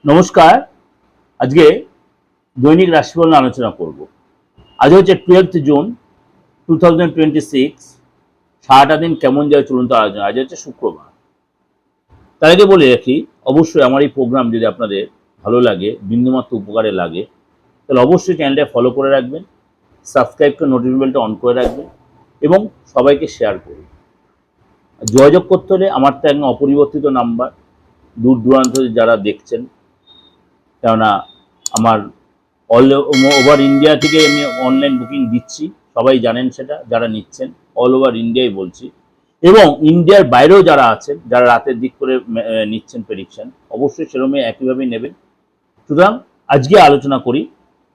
নমস্কার। আজকে দৈনিক রাশিফল নিয়ে আলোচনা করব। আজ হচ্ছে 12 জুন 2026। সারাটা দিন কেমন যায় চলুন তো আলোচনা। আজ হচ্ছে শুক্রবার। তার আগে বলে রাখি, অবশ্যই আমার এই প্রোগ্রাম যদি আপনাদের ভালো লাগে, বিন্দুমাত্র উপকারে লাগে, তাহলে অবশ্যই চ্যানেলটা ফলো করে রাখবেন, সাবস্ক্রাইব করে নোটিফিকেশন বেলটা অন করে রাখবেন এবং সবাইকে শেয়ার করুন। যোগাযোগ করতে হলে আমার তো একদম অপরিবর্তিত নাম্বার, দূর দূরান্ত যারা দেখছেন, কেননা আমার অল ওভার ইন্ডিয়া থেকে আমি অনলাইন বুকিং দিচ্ছি, সবাই জানেন সেটা, যারা নিচ্ছেন অল ওভার ইন্ডিয়ায় বলছি, এবং ইন্ডিয়ার বাইরেও যারা আছেন, যারা রাতের দিক করে নিচ্ছেন প্রেডিকশন, অবশ্যই সেরকমই একইভাবেই নেবেন। সুতরাং আজকে আলোচনা করি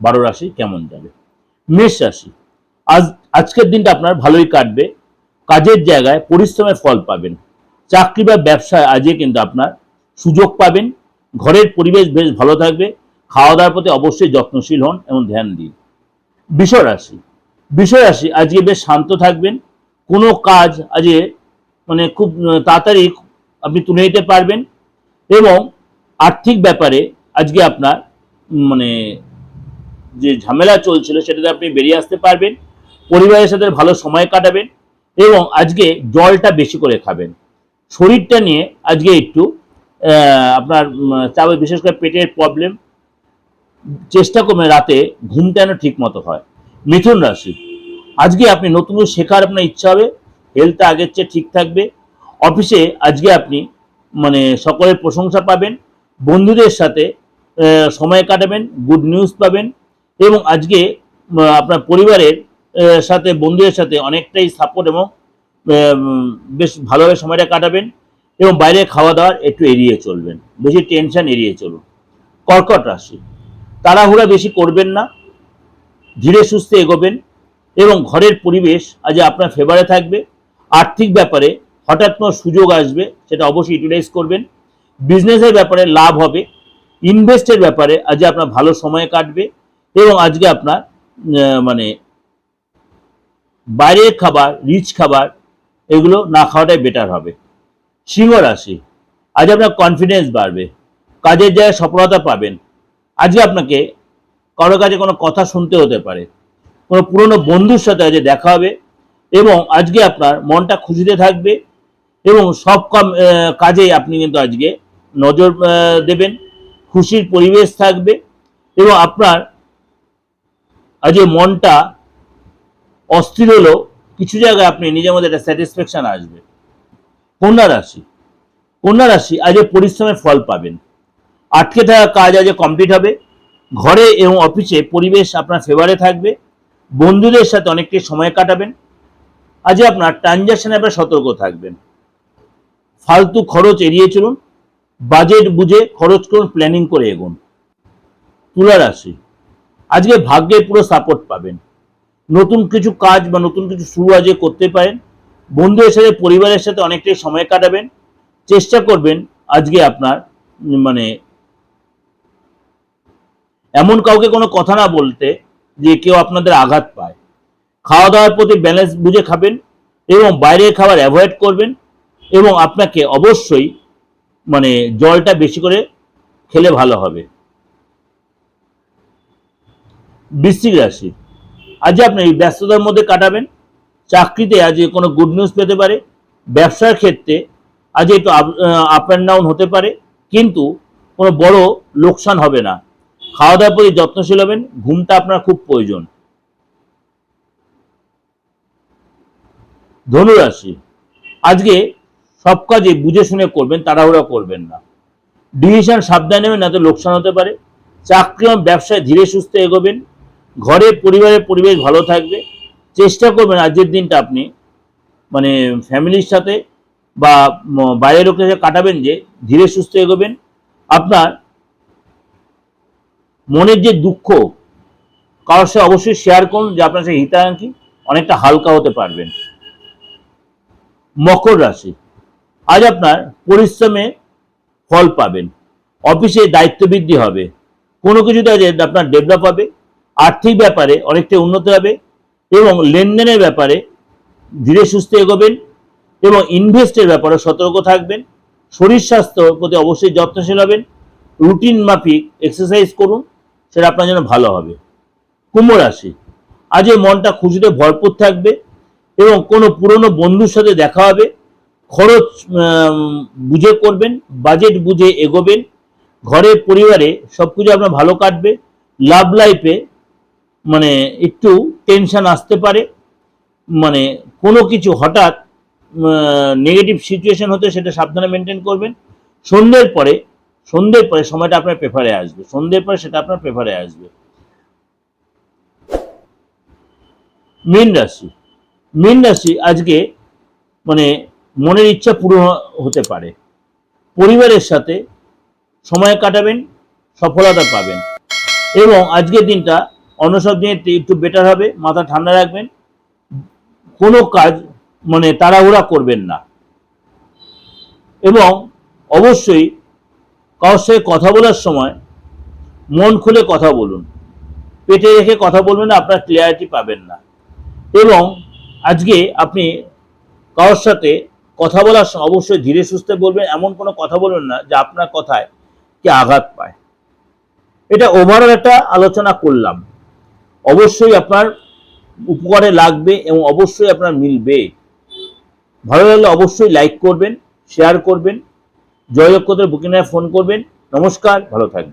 12 রাশি কেমন যাবে। মেষ রাশি, আজকের দিনটা আপনার ভালোই কাটবে। কাজের জায়গায় পরিশ্রমের ফল পাবেন। চাকরি বা ব্যবসায় আজকে কিন্তু আপনার সুযোগ পাবেন। ঘরের পরিবেশ বেশ ভালো থাকবে। খাওয়া দাওয়ার প্রতি অবশ্যই যত্নশীল হন এবং ধ্যান দিন। বৃষ রাশি আজকে বেশ শান্ত থাকবেন। কোনো কাজ আজকে খুব তাড়াতাড়ি আপনি তুলে নিতে পারবেন এবং আর্থিক ব্যাপারে আজকে আপনার যে ঝামেলা চলছিল সেটাতে আপনি বেরিয়ে আসতে পারবেন। পরিবারের সাথে ভালো সময় কাটাবেন এবং আজকে জলটা বেশি করে খাবেন। শরীরটা নিয়ে আজকে একটু আপনার চাপে, বিশেষ করে পেটের প্রবলেম, চেষ্টা করবেন রাতে ঘুমটা যেন ঠিক মতো হয়। মিথুন রাশি, আজকে আপনি নতুন কিছু শেখার আপনার ইচ্ছা হবে। হেলথটা আগের চেয়ে ঠিক থাকবে। অফিসে আজকে আপনি সকলের প্রশংসা পাবেন। বন্ধুদের সাথে সময় কাটাবেন, গুড নিউজ পাবেন এবং আজকে আপনার পরিবারের সাথে, বন্ধুদের সাথে অনেকটাই সাপোর্ট এবং বেশ ভালোভাবে সময়টা কাটাবেন এবং বাইরে খাওয়া দাওয়ার একটু এড়িয়ে চলবেন, বেশি টেনশন এড়িয়ে চলুন। কর্কট রাশি, তাড়াহুড়া বেশি করবেন না, ধীরে সুস্থে এগোবেন এবং ঘরের পরিবেশ আজ আপনার ফেভারে থাকবে। আর্থিক ব্যাপারে হঠাৎ কোনো সুযোগ আসবে, সেটা অবশ্যই ইউটিলাইজ করবেন। বিজনেসের ব্যাপারে লাভ হবে। ইনভেস্টের ব্যাপারে আজ আপনার ভালো সময় কাটবে এবং আজকে আপনার বাইরের খাবার, রিচ খাবার, এগুলো না খাওয়াটাই বেটার হবে। সিংহ রাশি, আজ আপনার কনফিডেন্স বাড়বে। কাজের জায়গায় সফলতা পাবেন। আজকে আপনাকে কারো কাছে কোনো কথা শুনতে হতে পারে। কোনো পুরনো বন্ধুর সাথে আজকে দেখা হবে এবং আজকে আপনার মনটা খুশিতে থাকবে এবং সব কাজেই আপনি কিন্তু আজকে নজর দেবেন। খুশির পরিবেশ থাকবে এবং আপনার আজকে মনটা অস্থির হলেও কিছু জায়গায় আপনি নিজের মধ্যে একটা স্যাটিসফ্যাকশন আসবে। কন্যা রাশি আজ পরিশ্রমের ফল পাবেন। আটকে থাকা কাজ আজ কমপ্লিট হবে। ঘরে এবং অফিসে পরিবেশ আপনার ফেভারে থাকবে। বন্ধুদের সাথে অনেকটাই সময় কাটাবেন। আজ আপনার ট্রানজাকশনে আপনার সতর্ক থাকবেন। ফালতু খরচ এড়িয়ে চলুন। বাজেট বুঝে খরচ করুন, প্ল্যানিং করে এগোন। তুলা রাশি, আজকে ভাগ্যের পুরো সাপোর্ট পাবেন। নতুন কিছু কাজ বা নতুন কিছু শুরু আজকে করতে পারেন। বন্ধুদের সাথে, পরিবারের সাথে অনেকটাই সময় কাটাবেন। চেষ্টা করবেন আজকে আপনার এমন কাউকে কোনো কথা না বলতে যে কেউ আপনাদের আঘাত পায়। খাওয়া দাওয়ার প্রতি ব্যালেন্স বুঝে খাবেন এবং বাইরের খাবার অ্যাভয়েড করবেন এবং আপনাকে অবশ্যই জলটা বেশি করে খেলে ভালো হবে। বৃশ্চিক রাশি, আজ আপনি ব্যস্ততার মধ্যে কাটাবেন। চাকরিতে আজ কোনো গুড নিউজ পেতে পারে। ব্যবসার ক্ষেত্রে আজ একটু আপ অ্যান্ড ডাউন হতে পারে, কিন্তু কোনো বড় লোকসান হবে না। খাওয়া দাওয়ার প্রতি যত্নশীল হবেন। ঘুমটা আপনার খুব প্রয়োজন। ধনু রাশি, আজকে সব কাজে বুঝে শুনে করবেন, তাড়াহুড়া করবেন না। ডিসিশন সাবধানে নেবেন, না তো লোকসান হতে পারে। চাকরি এবং ব্যবসায় ধীরে সুস্থে এগোবেন। ঘরে পরিবারের পরিবেশ ভালো থাকবে। চেষ্টা করবেন আজকের দিনটা আপনি ফ্যামিলির সাথে বা বাইরের লোকের সাথে কাটাবেন, যে ধীরে সুস্থে এগোবেন। আপনার মনের যে দুঃখ কারোর সাথে অবশ্যই শেয়ার করুন, যে আপনার সাথে হিতাকাঙ্ক্ষী, অনেকটা হালকা হতে পারবেন। মকর রাশি, আজ আপনার পরিশ্রমে ফল পাবেন। অফিসে দায়িত্ব বৃদ্ধি হবে। কোনো কিছুতে আজ আপনার ডেভেলপ হবে। আর্থিক ব্যাপারে অনেকটাই উন্নতি হবে এবং লেনদেনের ব্যাপারে ধীরে সুস্থে এগোবেন এবং ইনভেস্টের ব্যাপারে সতর্ক থাকবেন। শরীর স্বাস্থ্যের প্রতি অবশ্যই যত্নশীল হবেন। রুটিন মাফিক এক্সারসাইজ করুন, সেটা আপনার জন্য ভালো হবে। কুম্ভ রাশি, আজ এই মনটা খুশিতে ভরপুর থাকবে এবং কোনো পুরনো বন্ধুর সাথে দেখা হবে। খরচ বুঝে করবেন, বাজেট বুঝে এগোবেন। ঘরে পরিবারে সবকিছু আপনার ভালো কাটবে। লাভ লাইফে মানে একটু টেনশন আসতে পারে, মানে কোনো কিছু হঠাৎ নেগেটিভ সিচুয়েশন হতে সেটা সাবধানে মেনটেন করবেন। সন্ধ্যের পরে সময়টা আপনার প্রেফারে আসবে, সন্ধ্যের পরে সেটা আপনার প্রেফারে আসবে। মীন রাশি আজকে মানে মনের ইচ্ছা পূরণ হতে পারে। পরিবারের সাথে সময় কাটাবেন, সফলতা পাবেন এবং আজকের দিনটা অন্য সব দিনে একটু বেটার হবে। মাথা ঠান্ডা রাখবেন, কোনো কাজ মানে তাড়াহুড়া করবেন না এবং অবশ্যই কারোর সাথে কথা বলার সময় মন খুলে কথা বলুন, পেটে রেখে কথা বলবেন না, আপনার ক্লিয়ারিটি পাবেন না। এবং আজকে আপনি কারোর সাথে কথা বলার সময় অবশ্যই ধীরে সুস্থে বলবেন, এমন কোনো কথা বলবেন না যে আপনার কথায় কি আঘাত পায়। এটা ওভারঅল একটা আলোচনা করলাম, অবশ্যই আপনার উপকারে লাগবে এবং অবশ্যই আপনার মিলবে। ভালো লাগলে অবশ্যই লাইক করবেন, শেয়ার করবেন, যোগাযোগ করতে বুকিং ফোন করবেন। নমস্কার, ভালো থাকবেন।